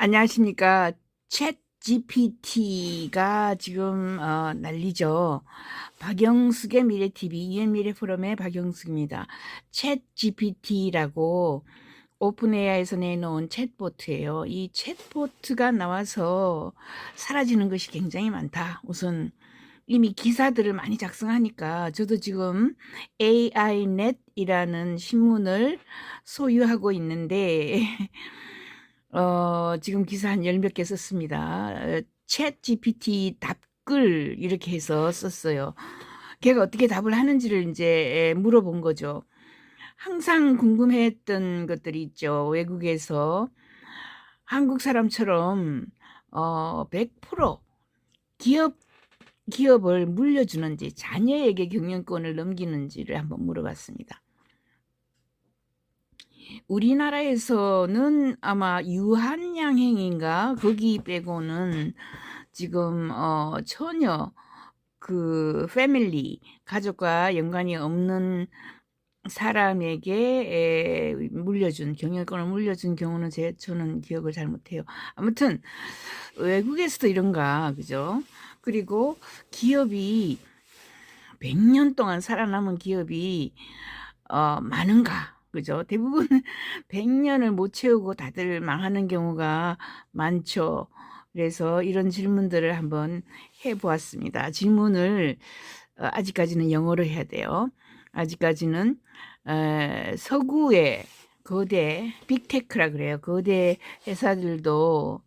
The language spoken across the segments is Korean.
안녕하십니까. 챗 GPT가 지금 난리죠. 박영숙의 미래TV, 유엔미래 포럼의 박영숙입니다. 챗 GPT라고 오픈AI에서 내놓은 챗보트예요. 이 챗보트가 나와서 사라지는 것이 굉장히 많다. 우선 이미 기사들을 많이 작성하니까 저도 지금 AI넷이라는 신문을 소유하고 있는데 지금 기사 한 열 몇 개 썼습니다. 챗 GPT 답글 이렇게 해서 썼어요. 걔가 어떻게 답을 하는지를 이제 물어본 거죠. 항상 궁금했던 것들이 있죠. 외국에서 한국 사람처럼 100% 기업을 물려주는지 자녀에게 경영권을 넘기는지를 한번 물어봤습니다. 우리나라에서는 아마 유한양행인가 거기 빼고는 지금 전혀 그 패밀리 가족과 연관이 없는 사람에게 물려준 경영권을 물려준 경우는 저는 기억을 잘 못해요. 아무튼 외국에서도 이런가 그죠? 그리고 기업이 100년 동안 살아남은 기업이 많은가? 그죠? 대부분 100년을 못 채우고 다들 망하는 경우가 많죠. 그래서 이런 질문들을 한번 해보았습니다. 질문을 아직까지는 영어로 해야 돼요. 아직까지는 서구의 거대 빅테크라 그래요. 거대 회사들도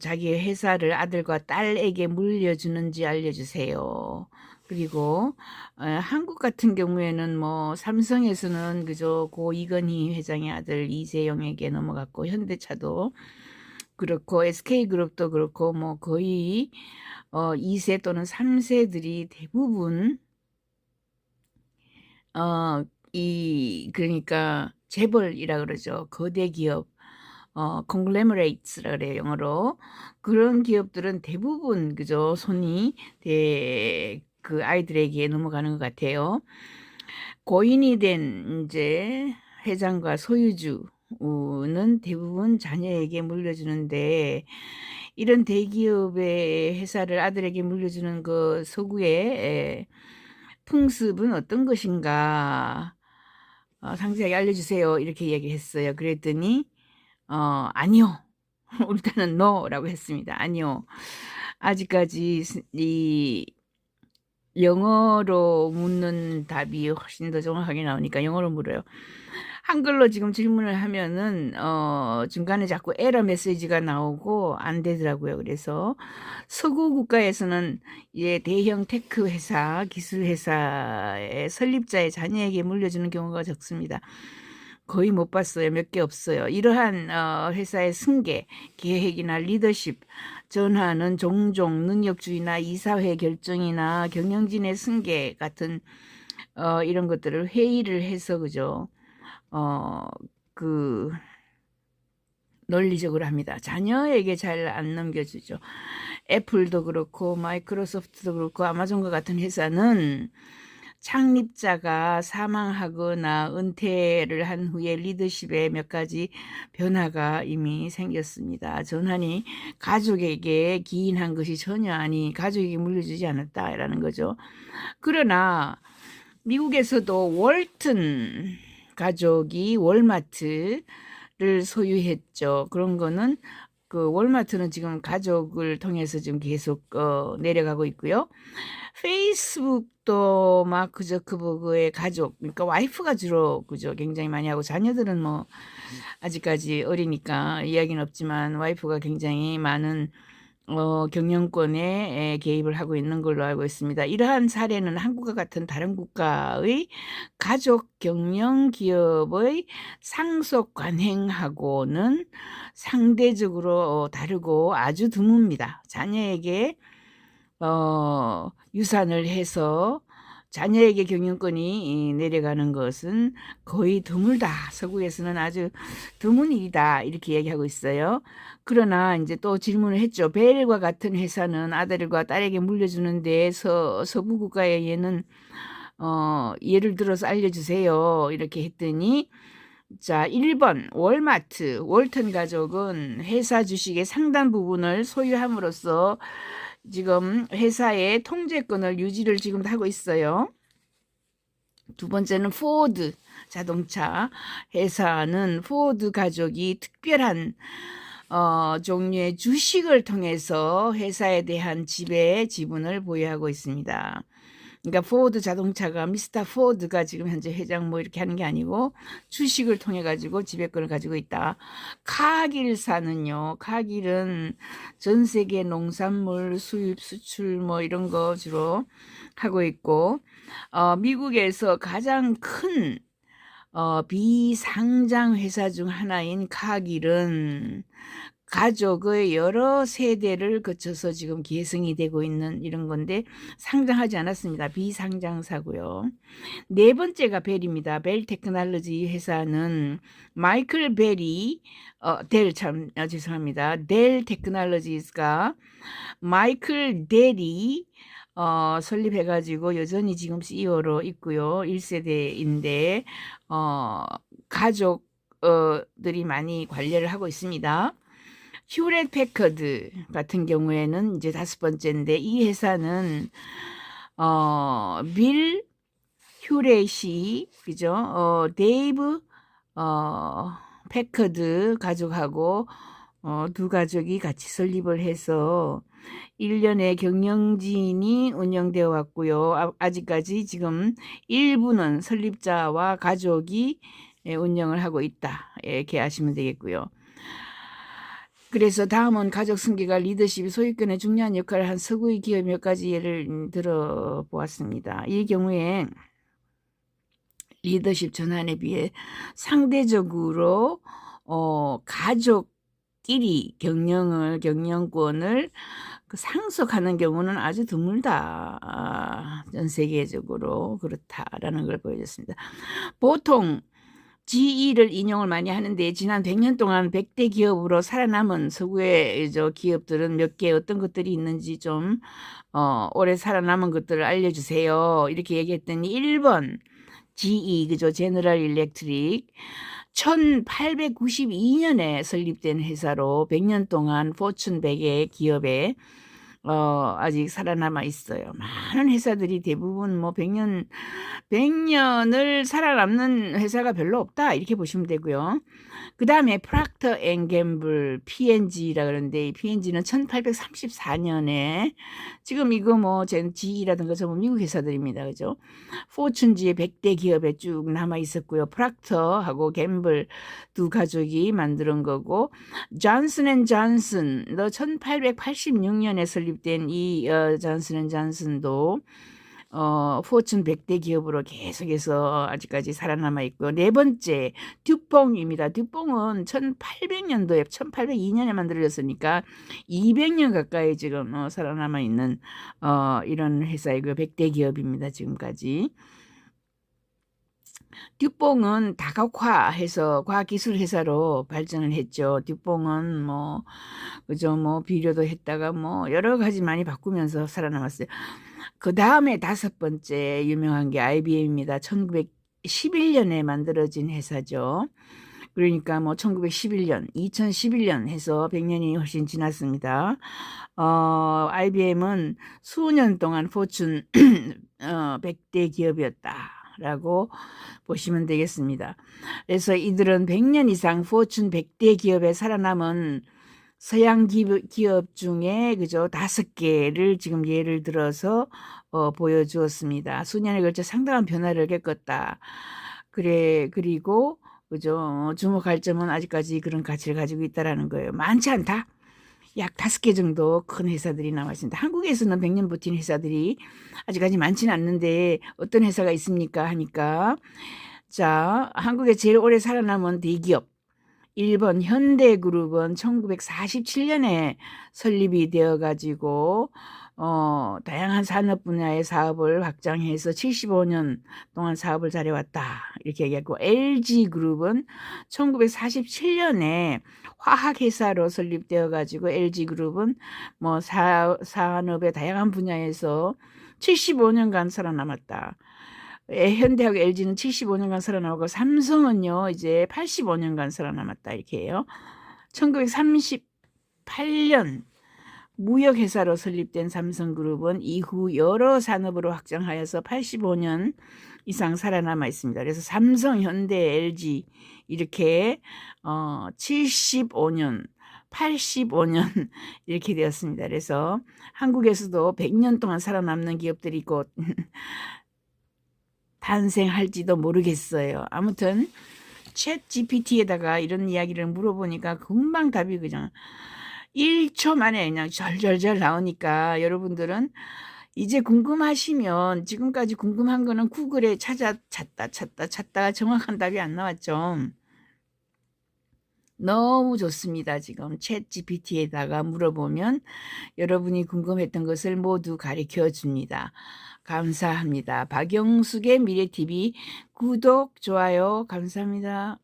자기 회사를 아들과 딸에게 물려주는지 알려주세요. 그리고 한국 같은 경우에는 뭐 삼성에서는 그저 고 이건희 회장의 아들 이재용에게 넘어갔고 현대차도 그렇고 SK그룹도 그렇고 뭐 거의 2세 또는 3세들이 대부분 그러니까 재벌이라 그러죠. 거대 기업 conglomerates라 그래요, 영어로. 그런 기업들은 대부분 그죠, 손이 그 아이들에게 넘어가는 것 같아요. 고인이 된 이제 회장과 소유주는 대부분 자녀에게 물려주는데 이런 대기업의 회사를 아들에게 물려주는 그 서구의 풍습은 어떤 것인가? 상세하게 알려주세요. 이렇게 얘기했어요. 그랬더니 아니요. 일단은 no라고 했습니다. 아니요. 아직까지 이 영어로 묻는 답이 훨씬 더 정확하게 나오니까 영어로 물어요. 한글로 지금 질문을 하면은 중간에 자꾸 에러 메시지가 나오고 안 되더라고요. 그래서 서구 국가에서는 대형 테크 회사, 기술 회사의 설립자의 자녀에게 물려주는 경우가 적습니다. 거의 못 봤어요. 몇 개 없어요. 이러한 회사의 승계, 계획이나 리더십, 전환은 종종 능력주의나 이사회 결정이나 경영진의 승계 같은 이런 것들을 회의를 해서 그죠. 그 논리적으로 합니다. 자녀에게 잘 안 넘겨주죠. 애플도 그렇고 마이크로소프트도 그렇고 아마존과 같은 회사는 창립자가 사망하거나 은퇴를 한 후에 리더십에 몇 가지 변화가 이미 생겼습니다. 전환이 가족에게 기인한 것이 전혀 아니 가족에게 물려주지 않았다라는 거죠. 그러나 미국에서도 월튼 가족이 월마트를 소유했죠. 그런 거는 그 월마트는 지금 가족을 통해서 지금 계속 내려가고 있고요. 페이스북도 마크 저크버그의 가족, 그러니까 와이프가 주로 그죠 굉장히 많이 하고 자녀들은 뭐 아직까지 어리니까 이야기는 없지만 와이프가 굉장히 많은 경영권에 개입을 하고 있는 걸로 알고 있습니다. 이러한 사례는 한국과 같은 다른 국가의 가족 경영 기업의 상속 관행하고는 상대적으로 다르고 아주 드뭅니다. 자녀에게 유산을 해서 자녀에게 경영권이 내려가는 것은 거의 드물다. 서구에서는 아주 드문 일이다. 이렇게 얘기하고 있어요. 그러나 이제 또 질문을 했죠. 벨과 같은 회사는 아들과 딸에게 물려주는데 서구 국가에 얘는 예를 들어서 알려주세요. 이렇게 했더니 자, 1번 월마트. 월턴 가족은 회사 주식의 상당 부분을 소유함으로써 지금 회사의 통제권을 유지를 지금 하고 있어요. 두 번째는 포드 자동차 회사는 포드 가족이 특별한 종류의 주식을 통해서 회사에 대한 지분을 보유하고 있습니다. 그러니까 포드 자동차가 미스터 포드가 지금 현재 회장 뭐 이렇게 하는 게 아니고 주식을 통해 가지고 지배권을 가지고 있다. 카길사는요. 카길은 전 세계 농산물 수입 수출 뭐 이런 거 주로 하고 있고 미국에서 가장 큰 비상장 회사 중 하나인 카길은 가족의 여러 세대를 거쳐서 지금 계승이 되고 있는 이런 건데 상장하지 않았습니다. 비상장사고요. 네 번째가 벨입니다. 벨 테크놀로지 회사는 마이클 벨이 죄송합니다. 델 테크놀로지스가 마이클 델이 설립해가지고 여전히 지금 CEO로 있고요. 1세대인데 가족들이 많이 관리를 하고 있습니다. 휴렛 패커드 같은 경우에는 이제 5번째인데 이 회사는 밀 휴렛이 그죠? 데이브 패커드 가족하고 두 가족이 같이 설립을 해서 1년의 경영진이 운영되어 왔고요. 아직까지 지금 일부는 설립자와 가족이 운영을 하고 있다. 이렇게 아시면 되겠고요. 그래서 다음은 가족 승계가 리더십이 소유권에 중요한 역할을 한 서구의 기업 몇 가지 예를 들어보았습니다. 이 경우에 리더십 전환에 비해 상대적으로 가족끼리 경영권을 상속하는 경우는 아주 드물다. 전 세계적으로 그렇다라는 걸 보여줬습니다. 보통 GE를 인용을 많이 하는데 지난 100년 동안 100대 기업으로 살아남은 서구의 기업들은 몇 개 어떤 것들이 있는지 좀 오래 살아남은 것들을 알려주세요. 이렇게 얘기했더니 1번 GE 그죠? 제너럴 일렉트릭 1892년에 설립된 회사로 100년 동안 포춘 100의 기업에 아직 살아남아 있어요. 많은 회사들이 대부분 뭐 100년을 살아남는 회사가 별로 없다. 이렇게 보시면 되고요. 그 다음에 프락터 앤 갬블 P&G라 그러는데 이 P&G는 1834년에 지금 이거 뭐 GE라든가 전부 미국 회사들입니다. 그죠? 포춘지의 100대 기업에 쭉 남아 있었고요. 프락터하고 갬블 두 가족이 만드는 거고 존슨 앤 존슨도 1886년에 설립된 이 존슨 앤 존슨도 포춘 100대 기업으로 계속해서 아직까지 살아남아 있고요. 네 번째 듀퐁입니다. 듀퐁은 1800년도에 1802년에 만들어졌으니까 200년 가까이 지금 살아남아 있는 이런 회사이고요. 100대 기업입니다. 지금까지. 듀퐁은 다각화해서 과학기술 회사로 발전을 했죠. 듀퐁은 뭐 그죠 뭐 비료도 했다가 뭐 여러 가지 많이 바꾸면서 살아남았어요. 그 다음에 5번째 유명한 게 IBM입니다. 1911년에 만들어진 회사죠. 그러니까 뭐 1911년, 2011년 해서 100년이 훨씬 지났습니다. IBM은 수년 동안 포춘 100대 기업이었다라고 보시면 되겠습니다. 그래서 이들은 100년 이상 포춘 100대 기업에 살아남은 서양 기업 중에 그죠 5개를 지금 예를 들어서 보여주었습니다. 수년에 걸쳐 상당한 변화를 겪었다. 그리고 그죠 주목할 점은 아직까지 그런 가치를 가지고 있다라는 거예요. 많지 않다. 약 5개 정도 큰 회사들이 나와 있습니다. 한국에서는 100년 버틴 회사들이 아직까지 많지는 않는데 어떤 회사가 있습니까 하니까 자 한국에 제일 오래 살아남은 대기업 1번 현대그룹은 1947년에 설립이 되어 가지고 다양한 산업 분야의 사업을 확장해서 75년 동안 사업을 잘해왔다 이렇게 얘기했고 LG그룹은 1947년에 화학회사로 설립되어 가지고 LG그룹은 뭐 산업의 다양한 분야에서 75년간 살아남았다. 현대하고 LG는 75년간 살아남고 삼성은요 이제 85년간 살아남았다 이렇게 해요. 1938년 무역회사로 설립된 삼성그룹은 이후 여러 산업으로 확장하여서 85년 이상 살아남아 있습니다. 그래서 삼성, 현대, LG 이렇게 75년, 85년 이렇게 되었습니다. 그래서 한국에서도 100년 동안 살아남는 기업들이 곧 탄생할지도 모르겠어요. 아무튼 챗 GPT에다가 이런 이야기를 물어보니까 금방 답이 그냥 1초 만에 그냥 절절절 나오니까 여러분들은 이제 궁금하시면 지금까지 궁금한 거는 구글에 찾다가 정확한 답이 안 나왔죠. 너무 좋습니다. 지금 챗 GPT에다가 물어보면 여러분이 궁금했던 것을 모두 가르쳐 줍니다. 감사합니다. 박영숙의 미래TV 구독, 좋아요 감사합니다.